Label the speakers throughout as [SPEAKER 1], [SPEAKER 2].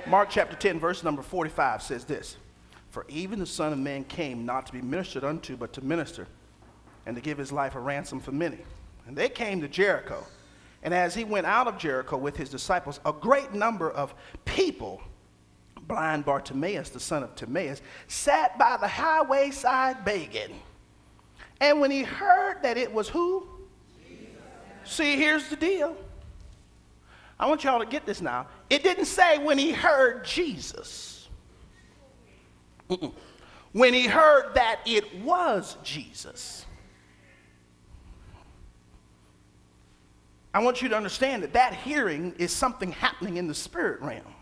[SPEAKER 1] Mark chapter 10, verse number 45 says this. For even the Son of Man came not to be ministered unto, but to minister, and to give his life a ransom for many. And they came to Jericho. And as he went out of Jericho with his disciples, a great number of people, blind Bartimaeus, the son of Timaeus, sat by the highway side begging. And when he heard that it was who? Jesus. See, here's the deal. I want y'all to get this now. It didn't say when he heard Jesus. When he heard that it was Jesus. I want you to understand that that hearing is something happening in the spirit realm.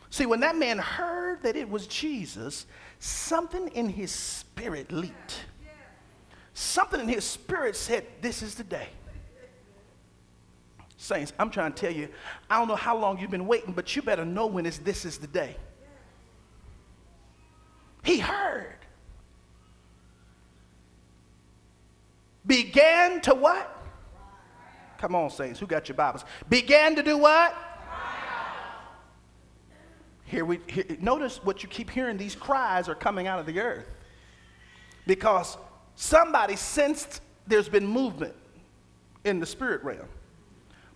[SPEAKER 1] See, when that man heard that it was Jesus, something in his spirit leaped. Something in his spirit said, this is the day. Saints, I'm trying to tell you, I don't know how long you've been waiting, but you better know when this is the day. He heard. Began to what? Come on, saints, who got your Bibles? Began to do what? Notice what you keep hearing. These cries are coming out of the earth. Because somebody sensed there's been movement in the spirit realm.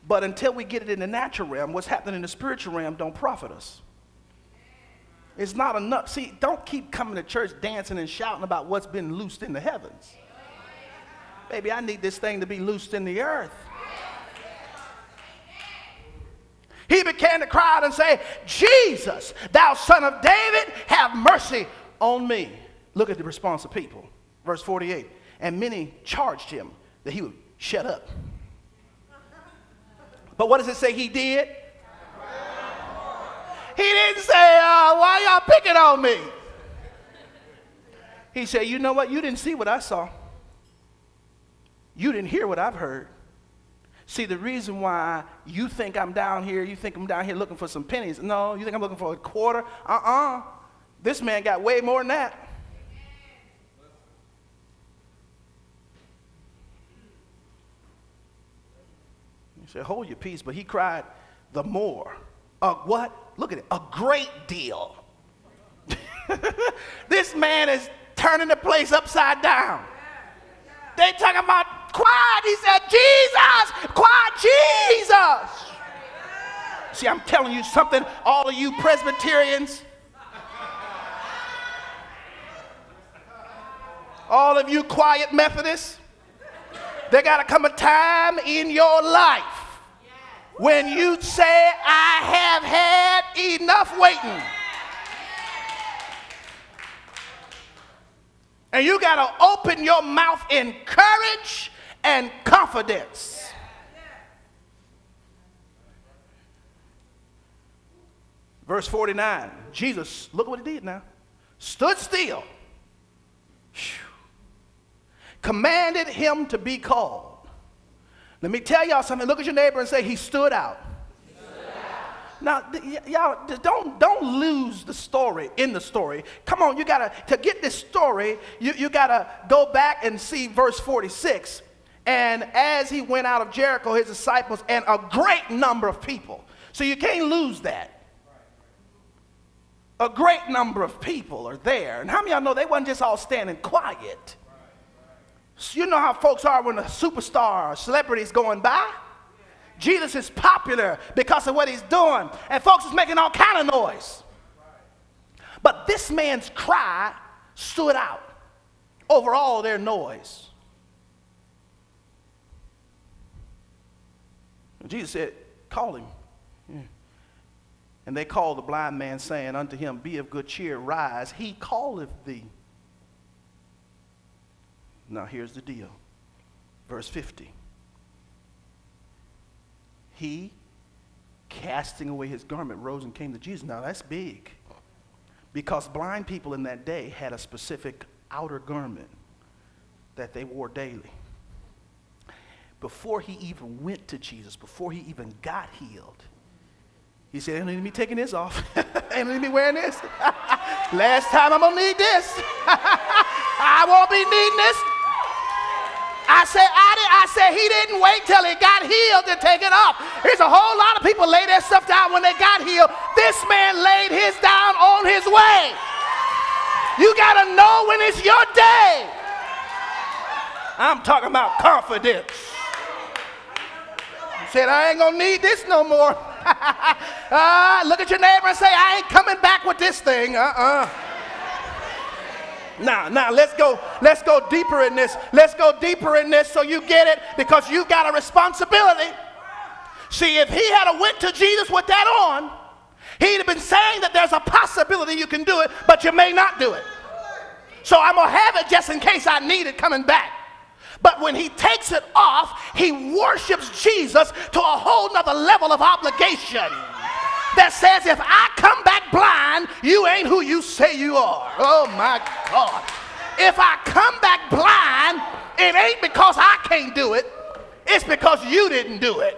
[SPEAKER 1] But until we get it in the natural realm, what's happening in the spiritual realm don't profit us. It's not enough. See, don't keep coming to church dancing and shouting about what's been loosed in the heavens. Baby, I need this thing to be loosed in the earth. He began to cry out and say, Jesus, thou son of David, have mercy on me. Look at the response of people. Verse 48. And many charged him that he would shut up. But what does it say he did? He didn't say, why y'all picking on me? He said, you know what? You didn't see what I saw. You didn't hear what I've heard. See, the reason why you think I'm down here, you think I'm down here looking for some pennies. No, you think I'm looking for a quarter? This man got way more than that. You said, hold your peace, but he cried the more. What? Look at it. A great deal. This man is turning the place upside down. They talking about quiet. He said, Jesus, quiet, Jesus. See, I'm telling you something, all of you Presbyterians, all of you quiet Methodists, there got to come a time in your life when you say, I have had enough waiting. And you got to open your mouth in courage and confidence. Verse 49, Jesus, look what he did now. Stood still. Commanded him to be called. Let me tell y'all something. Look at your neighbor and say, he stood out. Now, y'all, don't lose the story in the story. Come on, you gotta, to get this story, you gotta go back and see verse 46. And as he went out of Jericho, his disciples and a great number of people. So you can't lose that. A great number of people are there. And how many of y'all know they wasn't just all standing quiet? So you know how folks are when a superstar or celebrity is going by? Jesus is popular because of what he's doing. And folks is making all kind of noise. But this man's cry stood out over all their noise. And Jesus said, call him. Yeah. And they called the blind man, saying unto him, be of good cheer, rise, he calleth thee. Now here's the deal. Verse 50. He, casting away his garment, rose and came to Jesus. Now that's big. Because blind people in that day had a specific outer garment that they wore daily. Before he even went to Jesus, before he even got healed, he said, ain't no need me taking this off. Ain't no need me wearing this. Last time I'm going to need this. I won't be needing this. I said he didn't wait till he got healed to take it off. There's a whole lot of people lay their stuff down when they got healed. This man laid his down on his way. You got to know when it's your day. I'm talking about confidence. He said, I ain't going to need this no more. Look at your neighbor and say, I ain't coming back with this thing. Now, let's go deeper in this. Let's go deeper in this so you get it, because you've got a responsibility. See, if he had went to Jesus with that on, he'd have been saying that there's a possibility you can do it, but you may not do it. So I'm going to have it just in case I need it coming back. But when he takes it off, he worships Jesus to a whole nother level of obligation that says, if I come back blind, you ain't who you say you are. Oh my God. If I come back blind, it ain't because I can't do it. It's because you didn't do it.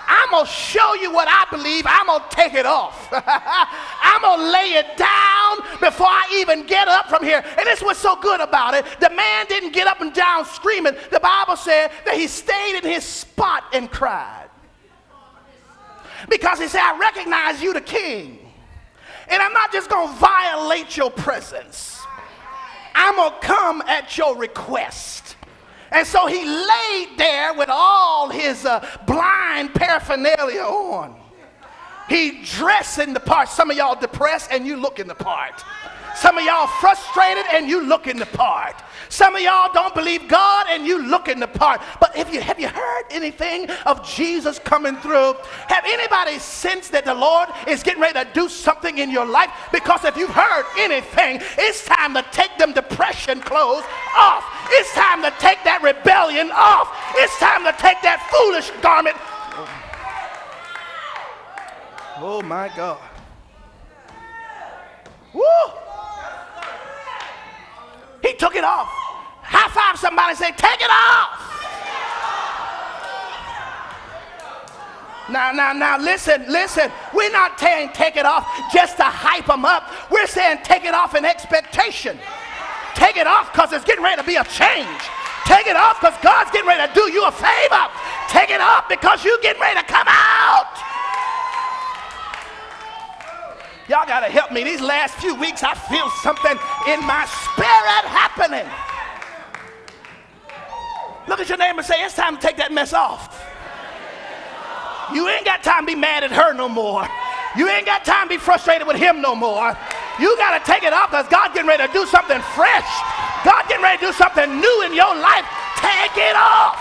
[SPEAKER 1] I'm going to show you what I believe. I'm going to take it off. I'm going to lay it down before I even get up from here. And this is what's so good about it. The man didn't get up and down screaming. The Bible said that he stayed in his spot and cried. Because he said, I recognize you the king. And I'm not just going to violate your presence. I'm going to come at your request. And so he laid there with all his blind paraphernalia on. He dressed in the part. Some of y'all depressed and you looking the part. Some of y'all frustrated and you looking the part. Some of y'all don't believe God and you looking the part. But have you heard anything of Jesus coming through? Have anybody sensed that the Lord is getting ready to do something in your life? Because if you've heard anything, it's time to take them depression clothes off. It's time to take that rebellion off. It's time to take that foolish garment. Oh my God. Woo! He took it off. High five somebody and say, take it off. Now, listen. We're not saying take it off just to hype them up. We're saying take it off in expectation. Take it off because it's getting ready to be a change. Take it off because God's getting ready to do you a favor. Take it off because you're getting ready to come out. Y'all got to help me. These last few weeks, I feel something in my spirit happening. Look at your neighbor and say, it's time to take that mess off. You ain't got time to be mad at her no more. You ain't got time to be frustrated with him no more. You got to take it off because God's getting ready to do something fresh. God's getting ready to do something new in your life. Take it off.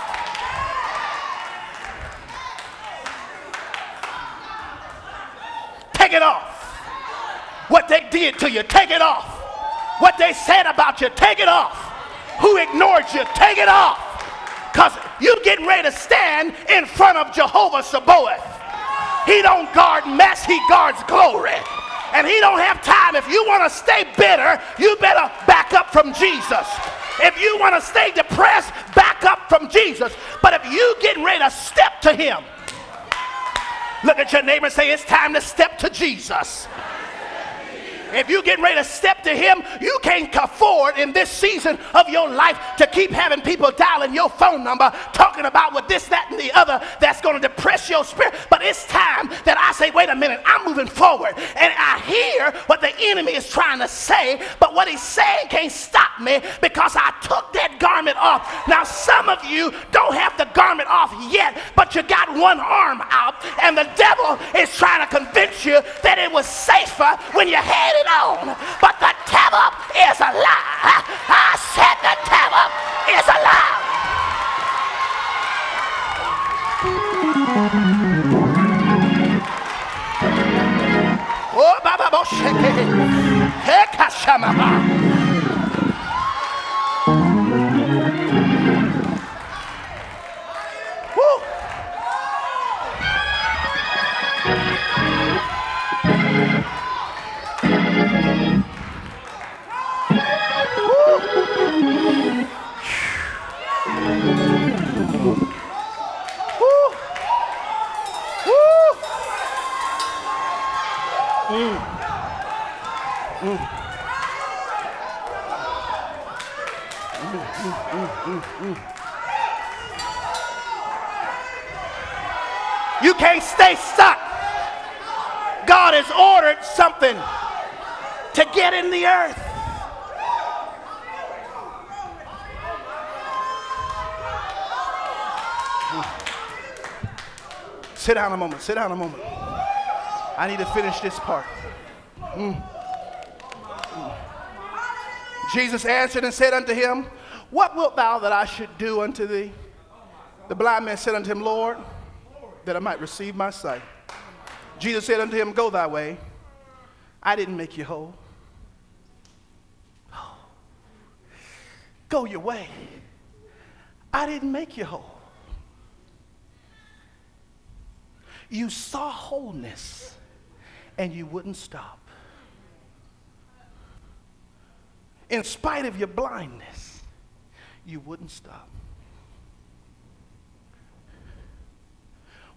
[SPEAKER 1] Take it off. What they did to you, take it off. What they said about you, take it off. Who ignored you, take it off. Because you're getting ready to stand in front of Jehovah Sabaoth. He don't guard mess, he guards glory. And he don't have time. If you want to stay bitter, you better back up from Jesus. If you want to stay depressed, back up from Jesus. But if you getting ready to step to him, look at your neighbor and say, it's time to step to Jesus. If you're getting ready to step to him, you can't afford in this season of your life to keep having people dialing your phone number, talking about what this, that, and the other that's going to depress your spirit. But it's time that I say, wait a minute, I'm moving forward. And I hear what the enemy is trying to say, but what he's saying can't stop me because I took that garment off. Now, some of you don't have the garment off yet, but you got one arm out, and the devil is trying to convince you that it was safer when you had it on, but the devil is a lie. I said the devil is a lie. Oh, Baba Bosheke. Hey, Kashama. You can't stay stuck. God God has ordered something to get in the earth. Sit down a moment. Sit down a moment. I need to finish this part. Jesus answered and said unto him, what wilt thou that I should do unto thee? The blind man said unto him, Lord, that I might receive my sight. Jesus said unto him, go thy way. I didn't make you whole. Go your way. I didn't make you whole. You saw wholeness and you wouldn't stop. In spite of your blindness, you wouldn't stop.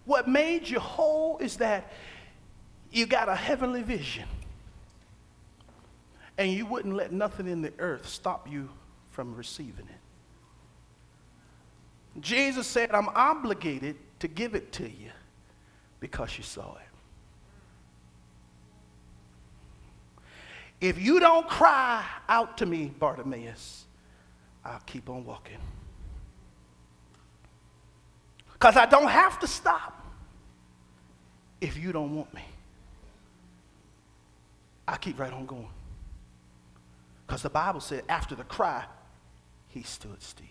[SPEAKER 1] What made you whole is that you got a heavenly vision and you wouldn't let nothing in the earth stop you from receiving it. Jesus said, I'm obligated to give it to you because you saw it. If you don't cry out to me, Bartimaeus, I'll keep on walking. Because I don't have to stop if you don't want me. I'll keep right on going. Because the Bible said after the cry, he stood still.